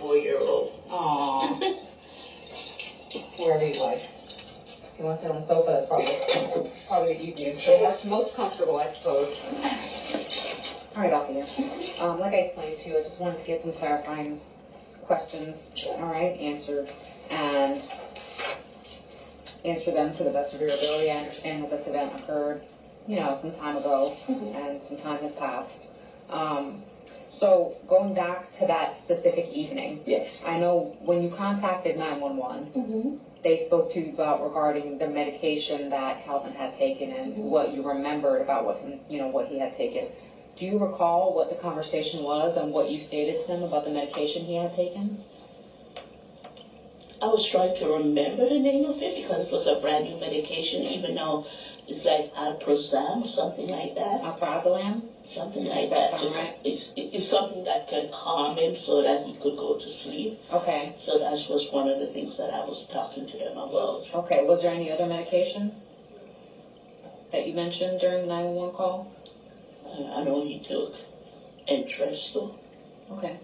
4-year-old. Aww. Wherever you like. If you want to sit on the sofa, that's probably the easiest. So most comfortable, I suppose. All right, Althea. Like I explained to you, I just wanted to get some clarifying questions, all right, answered, and answer them to the best of your ability. I understand that this event occurred, some time ago, and some time has passed. So going back to that specific evening, Yes. I know when you contacted 911, they spoke to you about regarding the medication that Calvin had taken and what you remembered about what he had taken. Do you recall what the conversation was and what you stated to him about the medication he had taken? I was trying to remember the name of it because it was a brand new medication, even though it's like Alprozam or something like that. Alprazolam? Something like that. Right. It's something that can calm him so that he could go to sleep. Okay. So that was one of the things that I was talking to them about. Okay. Was there any other medication that you mentioned during the 911 call? I know he took Entresto. Okay.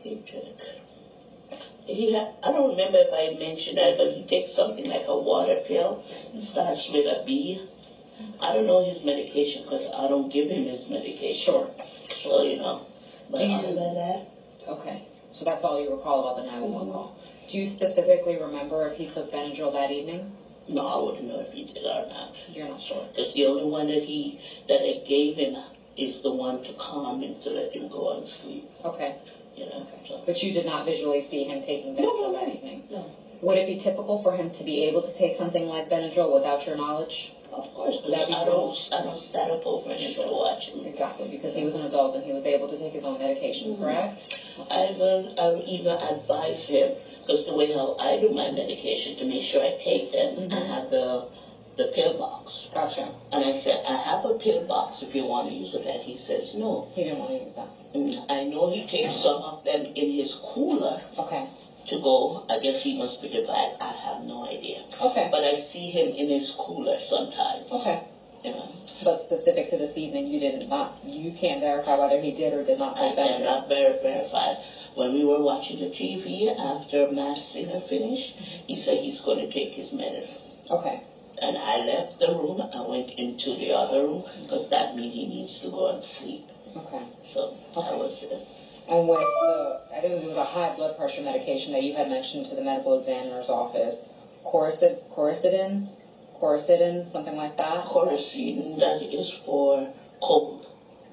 He took... I don't remember if I mentioned that, but he takes something like a water pill. It starts with a B. I don't know his medication because I don't give him his medication. Sure. So, but other than that. Okay. So that's all you recall about the 911 call. Do you specifically remember if he took Benadryl that evening? No, I wouldn't know if he did or not. You're not sure? Because the only one that I gave him is the one to calm him to let him go on sleep. Okay. So. But you did not visually see him taking Benadryl that evening? No. Would it be typical for him to be able to take something like Benadryl without your knowledge? Of course, because I don't stand up over him to watch him. Exactly, because he was an adult and he was able to take his own medication, correct? I will even advise him, because the way how I do my medication, to make sure I take them, I have the pill box. Gotcha. And I said, I have a pill box if you want to use it. And he says no. He didn't want to use that. I know he takes some of them in his cooler. Okay. To go, I guess he must be the bag. I have no idea. Okay. But I see him in his cooler sometimes. Okay. But specific to this evening, you can't verify whether he did or did not take Benadryl. I cannot verify. When we were watching the TV after Mass Singer finished, he said he's going to take his medicine. Okay. And I left the room. I went into the other room because that means he needs to go and sleep. Okay. So that was it. And with I think it was a high blood pressure medication that you had mentioned to the medical examiner's office, Coracidin, something like that? Coracidin, that is for cold.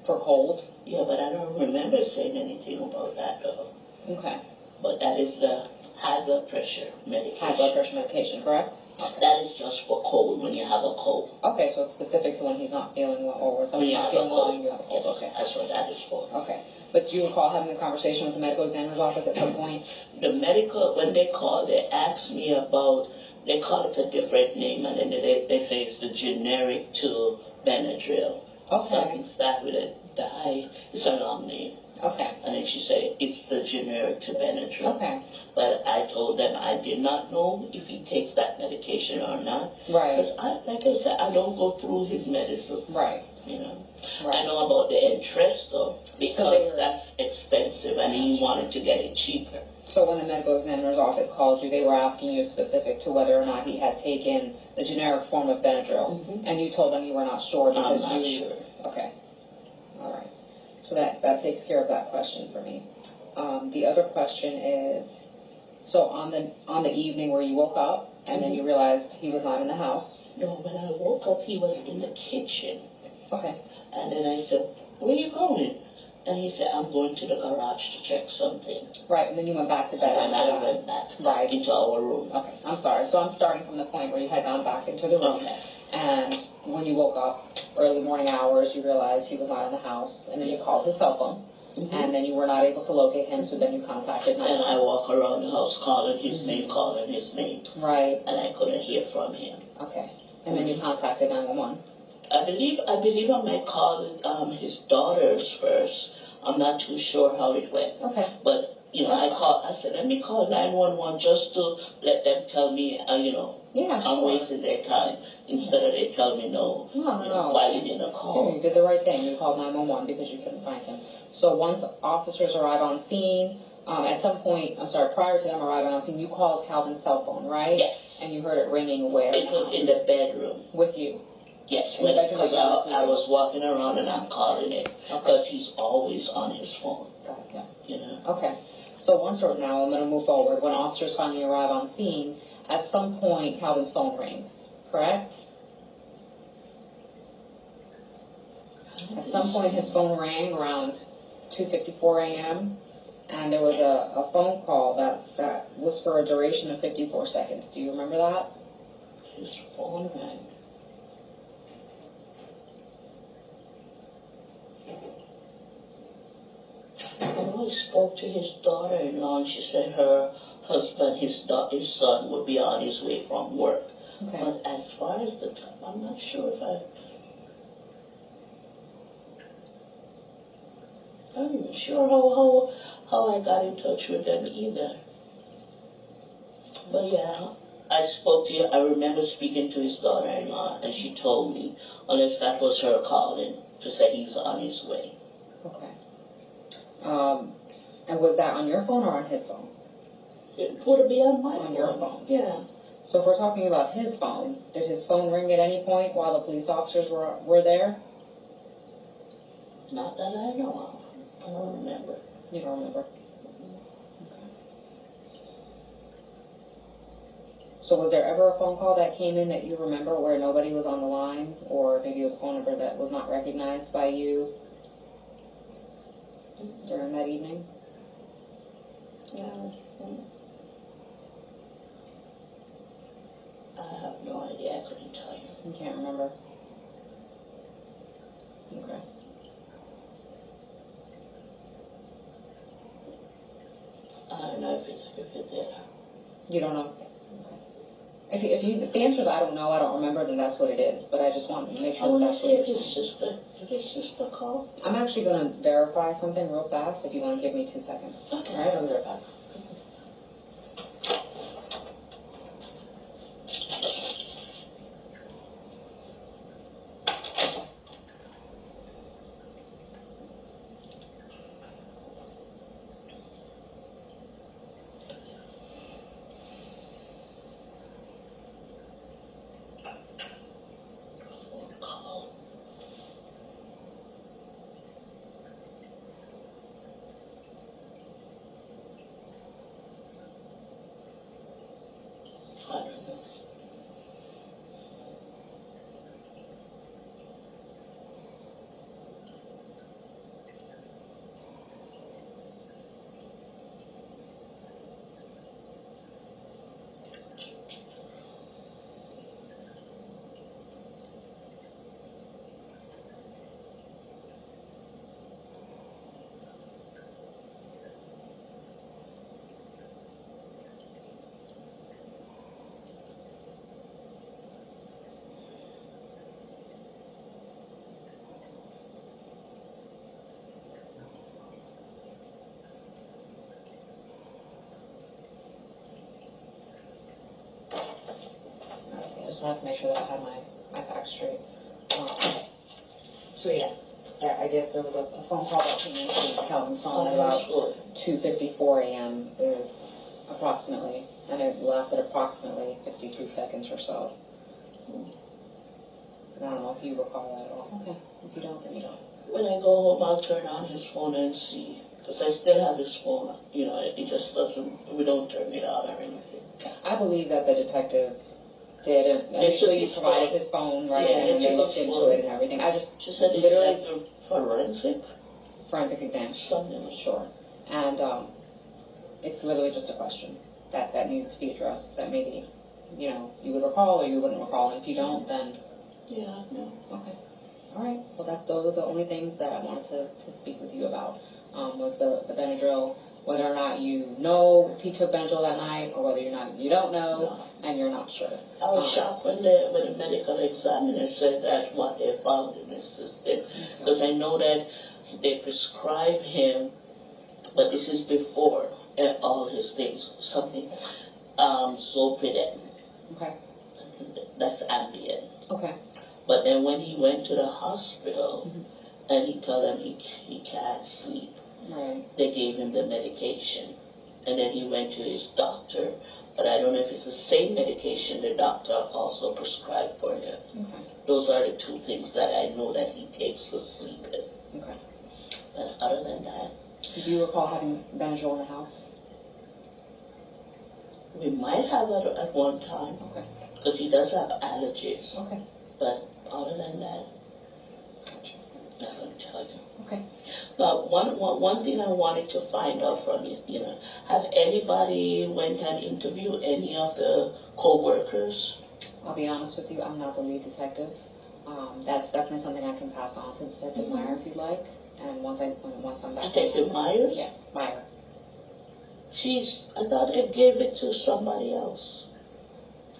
For cold? Yeah, but I don't remember saying anything about that, though. Okay. But that is the high blood pressure medication. High blood pressure medication, correct? Okay. That is just for cold, when you have a cold. Okay, so it's specific to when he's not feeling well, or when someone's not feeling well and you have a cold. Yes, okay. That's what that is for. Okay. But do you recall having a conversation with the medical examiner's office at some point? When they called, they asked me about, they call it a different name, and then they say it's the generic to Benadryl. Okay. Something starts with a die. It's a long name. Okay. And then she said it's the generic to Benadryl. Okay. But I told them I did not know if he takes that medication or not. Right. Because like I said, I don't go through his medicine. Right. Right. I know about the Entresto because that's expensive and he wanted to get it cheaper. So when the medical examiner's office called you, they were asking you specific to whether or not he had taken the generic form of Benadryl, and you told them you were not sure because I'm not sure. Okay. All right. So that takes care of that question for me. The other question is, so on the evening where you woke up and then you realized he was not in the house. No, when I woke up, he was in the kitchen. Okay. And then I said, "Where are you going?" And he said, "I'm going to the garage to check something." Right, and then you went back to bed. And I went back into our room. Okay, I'm sorry. So I'm starting from the point where you had gone back into the room. Okay. And when you woke up, early morning hours, you realized he was not in the house, and then you called his cell phone, and then you were not able to locate him, so then you contacted 911. And I walk around the house calling his name. Right. And I couldn't hear from him. Okay. And then you contacted 911. I believe I might call his daughters first. I'm not too sure how it went. Okay. But, I said, let me call 911 just to let them tell me, Yeah, I'm sure. wasting their time instead of they tell me no. No. Why you didn't call? You did the right thing. You called 911 because you couldn't find him. So once officers arrive on scene, at some point, prior to them arriving on scene, you called Calvin's cell phone, right? Yes. And you heard it ringing where? It was in the bedroom. With you? Yes, In the bedroom because I was walking around and I'm calling it because he's always on his phone. Gotcha. You know? Okay. So once or now, I'm going to move forward. When officers finally arrive on scene, at some point, Calvin's phone rings, correct? At some point, his phone rang around 2:54 a.m., and there was a phone call that was for a duration of 54 seconds. Do you remember that? His phone rang. I spoke to his daughter-in-law, and she said her husband, his son, would be on his way from work. Okay. But as far as the time, I'm not sure if I'm not even sure how I got in touch with them either. But yeah, I spoke to you. I remember speaking to his daughter-in-law, and she told me, unless that was her calling, to say he's on his way. Okay. And was that on your phone or on his phone? It would be on my phone. On your phone? Yeah. So if we're talking about his phone, did his phone ring at any point while the police officers were there? Not that I know of. I don't remember. You don't remember? Okay. So was there ever a phone call that came in that you remember where nobody was on the line, or maybe it was a phone number that was not recognized by you during that evening? Yeah. I have no idea. I couldn't tell you. You can't remember? Okay. I don't know if it did. You don't know? Okay. If the answer is I don't know, I don't remember, then that's what it is. But I just want to make I sure want that's to what see if you're his saying. sister called. I'm actually going to verify something real fast if you want to give me 2 seconds. Okay. All right, I'll be right back. I don't know. I just wanted to make sure that I had my facts straight. So yeah, I guess there was a phone call that came in to Calvin's phone at about 2:54 a.m. is approximately, and it lasted approximately 52 seconds or so. I don't know if you recall that at all. Okay, if you don't, then you don't. When I go home, I'll turn on his phone and see. Because I still have his phone. You know, it just doesn't, we don't turn it on or anything. I believe that the detective did, and initially you provided his phone, right, Yeah, and they looked into it and everything. I just literally forensic? Forensic exam. Something. Sure. And it's literally just a question that needs to be addressed, that maybe, you know, you would recall or you wouldn't recall, and if you don't, then... Yeah, no. Okay. All right. Well, those are the only things that I wanted to speak with you about, was the Benadryl, whether or not you know if he took Benadryl that night, or whether you don't know, and you're not sure. I was shocked when the medical examiner said that what they found in his system, because I know that they prescribe him, but this is before all his things, something, Zolpidem. Okay. that's ambient. Okay. But then when he went to the hospital Mhm. and he told them he can't sleep, Right. they gave him the medication. And then he went to his doctor, but I don't know if it's the same medication the doctor also prescribed for him. Okay. Those are the two things that I know that he takes for sleeping. Okay. But other than that, Do you recall having Benadryl in the house? we might have it at one time. Okay. Because he does have allergies. Okay. But other than that, not going to tell you. Okay. But one thing I wanted to find out from you, have anybody went and interviewed any of the co-workers? I'll be honest with you, I'm not the lead detective. That's definitely something I can pass on to Detective Meyer if you'd like. And once I'm back. Detective Myers? Yes, Meyer. I thought it gave it to somebody else.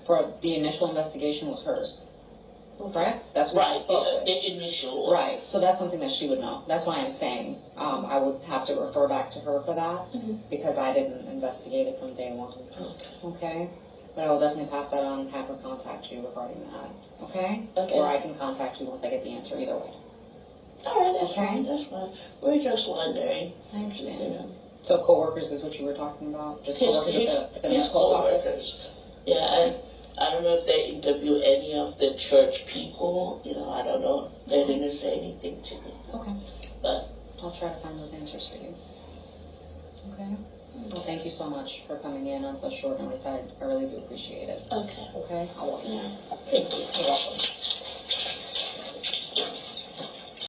For the initial investigation was hers. Correct? That's what Right, she spoke with. the initial. Right, so that's something that she would know. That's why I'm saying I would have to refer back to her for that because I didn't investigate it from day one. Okay? But I will definitely pass that on and have her contact you regarding that. Okay? Or I can contact you once I get the answer, either way. All right, that's fine, that's fine. We're just wondering. I understand. So co-workers is what you were talking about? Just co-workers at the his medical office? co-workers. Yeah, and I don't know if they interview any of the church people. I don't know. They didn't say anything to me. Okay. But I'll try to find those answers for you. Okay. Well, thank you so much for coming in on such short notice. I really do appreciate it. okay. Okay? I'll walk you now. Thank you. You're welcome.